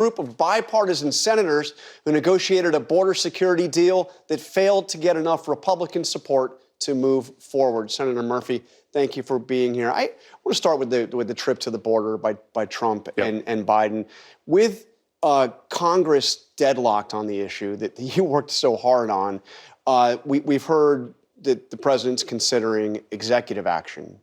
group of bipartisan senators who negotiated a border security deal that failed to get enough Republican support to move forward. Senator Murphy, thank you for being here. I want to start with the trip to the border by Trump and Biden. With Congress deadlocked on the issue that you worked so hard on, we've heard that the president's considering executive action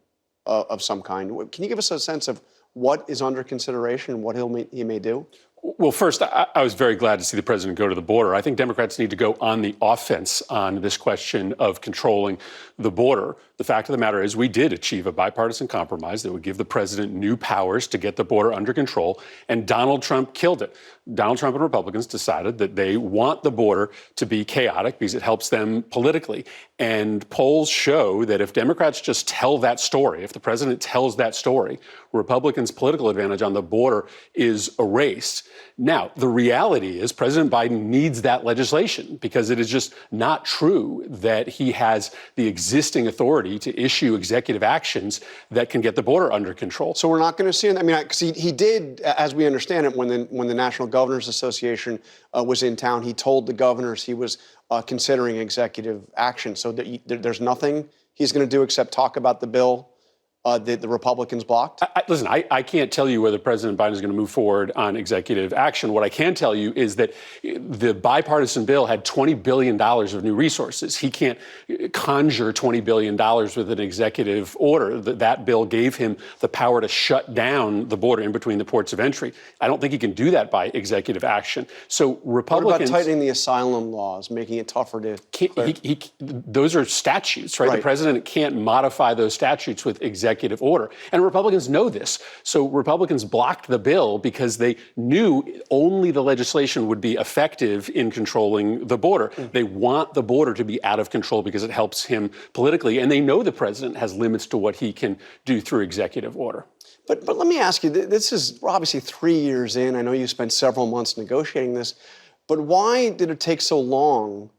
of some kind. Can you give us a sense of what is under consideration and what he may do? Well, first, I was very glad to see the president go to the border. I think Democrats need to go on the offense on this question of controlling the border. The fact of the matter is we did achieve a bipartisan compromise that would give the president new powers to get the border under control, and Donald Trump killed it. Donald Trump and Republicans decided that they want the border to be chaotic because it helps them politically. And polls show that if Democrats just tell that story, if the president tells that story, Republicans' political advantage on the border is erased. Now, the reality is President Biden needs that legislation because it is just not true that he has the existing authority to issue executive actions that can get the border under control. So we're not going to see it. I mean, because he did, as we understand it, when the National Governors Association was in town, he told the governors he was considering executive action. So there's nothing he's going to do except talk about the bill that the Republicans blocked? Listen, I can't tell you whether President Biden is going to move forward on executive action. What I can tell you is that the bipartisan bill had $20 billion of new resources. He can't conjure $20 billion with an executive order. That bill gave him the power to shut down the border in between the ports of entry. I don't think he can do that by executive action. So Republicans... What about tightening the asylum laws, making it tougher to... Those are statutes, right? The president can't modify those statutes with executive order. And Republicans know this. So Republicans blocked the bill because they knew only the legislation would be effective in controlling the border. They want the border to be out of control because it helps him politically. And they know the president has limits to what he can do through executive order. But let me ask you, we're obviously 3 years in. I know you spent several months negotiating this. But why did it take so long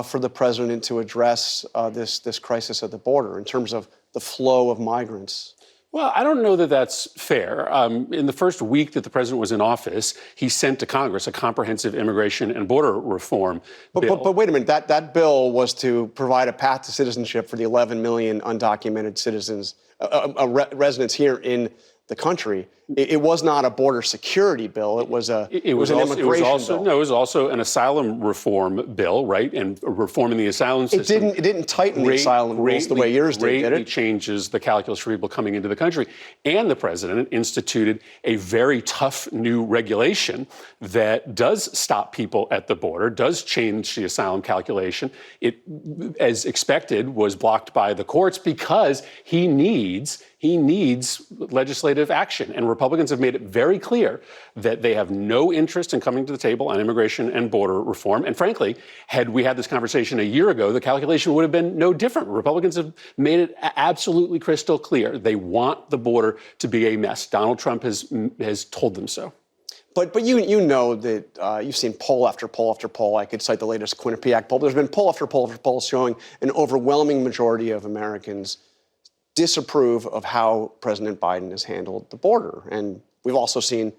for the president to address this crisis at the border in terms of the flow of migrants? Well, I don't know that that's fair. In the first week that the president was in office, he sent to Congress a comprehensive immigration and border reform bill. But wait a minute, that bill was to provide a path to citizenship for the 11 million undocumented citizens, residents here in the country. It was not a border security bill. It was an immigration bill. No, it was also an asylum reform bill, right? And reforming the asylum system. It didn't tighten the asylum rules the way yours did it? It changes the calculus for people coming into the country. And the president instituted a very tough new regulation that does stop people at the border, does change the asylum calculation. It, as expected, was blocked by the courts because he needs legislative action. And Republicans have made it very clear that they have no interest in coming to the table on immigration and border reform. And frankly, had we had this conversation a year ago, the calculation would have been no different. Republicans have made it absolutely crystal clear. They want the border to be a mess. Donald Trump has told them so. But you know that you've seen poll after poll after poll. I could cite the latest Quinnipiac poll. There's been poll after poll after poll showing an overwhelming majority of Americans disapprove of how President Biden has handled the border. And we've also seen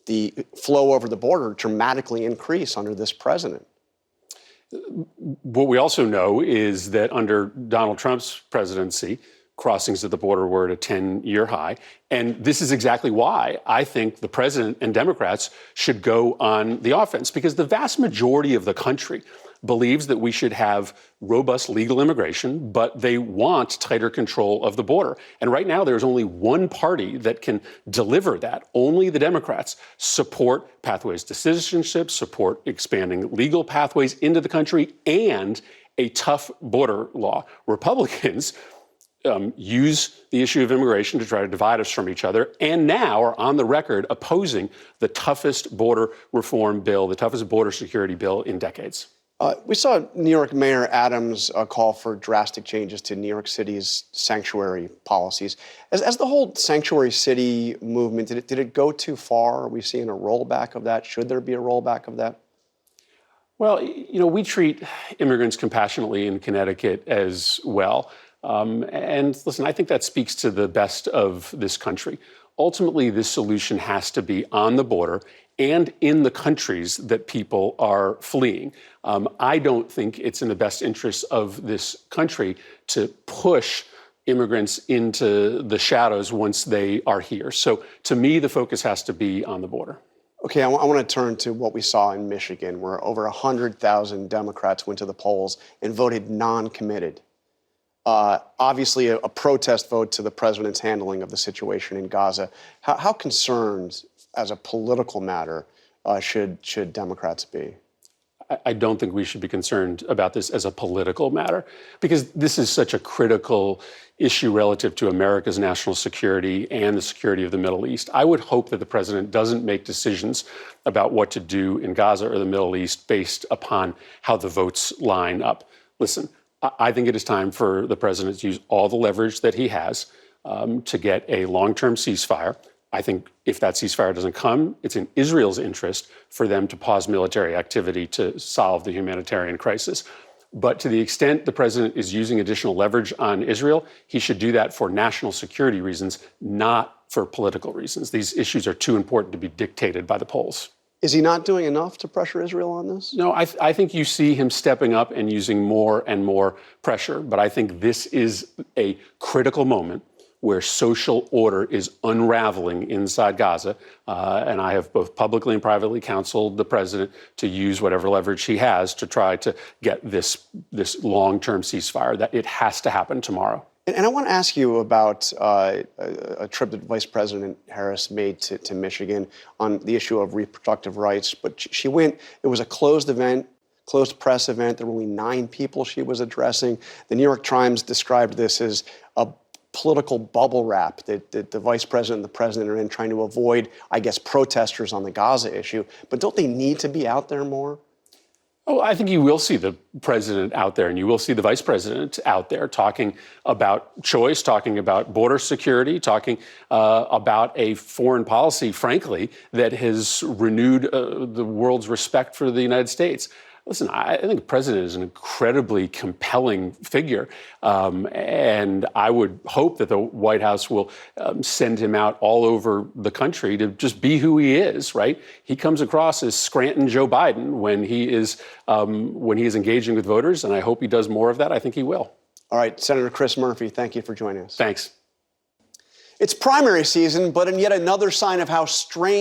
the flow over the border dramatically increase under this president. What we also know is that under Donald Trump's presidency, crossings at the border were at a 10-year high. And this is exactly why I think the president and Democrats should go on the offense, because the vast majority of the country believes that we should have robust legal immigration, but they want tighter control of the border. And right now, there's only one party that can deliver that. Only the Democrats support pathways to citizenship, support expanding legal pathways into the country, and a tough border law. Republicans use the issue of immigration to try to divide us from each other, and now are on the record opposing the toughest border reform bill, the toughest border security bill in decades. We saw New York Mayor Adams call for drastic changes to New York City's sanctuary policies. As the whole sanctuary city movement, did it go too far? Are we seeing a rollback of that? Should there be a rollback of that? Well, you know, we treat immigrants compassionately in Connecticut as well. And listen, I think that speaks to the best of this country. Ultimately, this solution has to be on the border and in the countries that people are fleeing. I don't think it's in the best interest of this country to push immigrants into the shadows once they are here. So to me, the focus has to be on the border. Okay, I want to turn to what we saw in Michigan, where over 100,000 Democrats went to the polls and voted non-committed. Obviously, a protest vote to the president's handling of the situation in Gaza. How concerned, as a political matter, should Democrats be? I don't think we should be concerned about this as a political matter, because this is such a critical issue relative to America's national security and the security of the Middle East. I would hope that the president doesn't make decisions about what to do in Gaza or the Middle East based upon how the votes line up. Listen, I think it is time for the president to use all the leverage that he has to get a long-term ceasefire. I think if that ceasefire doesn't come, it's in Israel's interest for them to pause military activity to solve the humanitarian crisis. But to the extent the president is using additional leverage on Israel, he should do that for national security reasons, not for political reasons. These issues are too important to be dictated by the polls. Is he not doing enough to pressure Israel on this? No, I think you see him stepping up and using more and more pressure. But I think this is a critical moment where social order is unraveling inside Gaza. And I have both publicly and privately counseled the president to use whatever leverage he has to try to get this long-term ceasefire, that it has to happen tomorrow. And I want to ask you about a trip that Vice President Harris made to Michigan on the issue of reproductive rights. But she went, it was a closed event, closed press event. There were only 9 people she was addressing. The New York Times described this as a political bubble wrap that the vice president and the president are in, trying to avoid, I guess, protesters on the Gaza issue. But don't they need to be out there more? Oh, I think you will see the president out there, and you will see the vice president out there talking about choice, talking about border security, talking about a foreign policy, frankly, that has renewed the world's respect for the United States. Listen, I think the president is an incredibly compelling figure, and I would hope that the White House will send him out all over the country to just be who he is, right? He comes across as Scranton Joe Biden when he is engaging with voters, and I hope he does more of that. I think he will. All right, Senator Chris Murphy, thank you for joining us. Thanks. It's primary season, but in yet another sign of how strange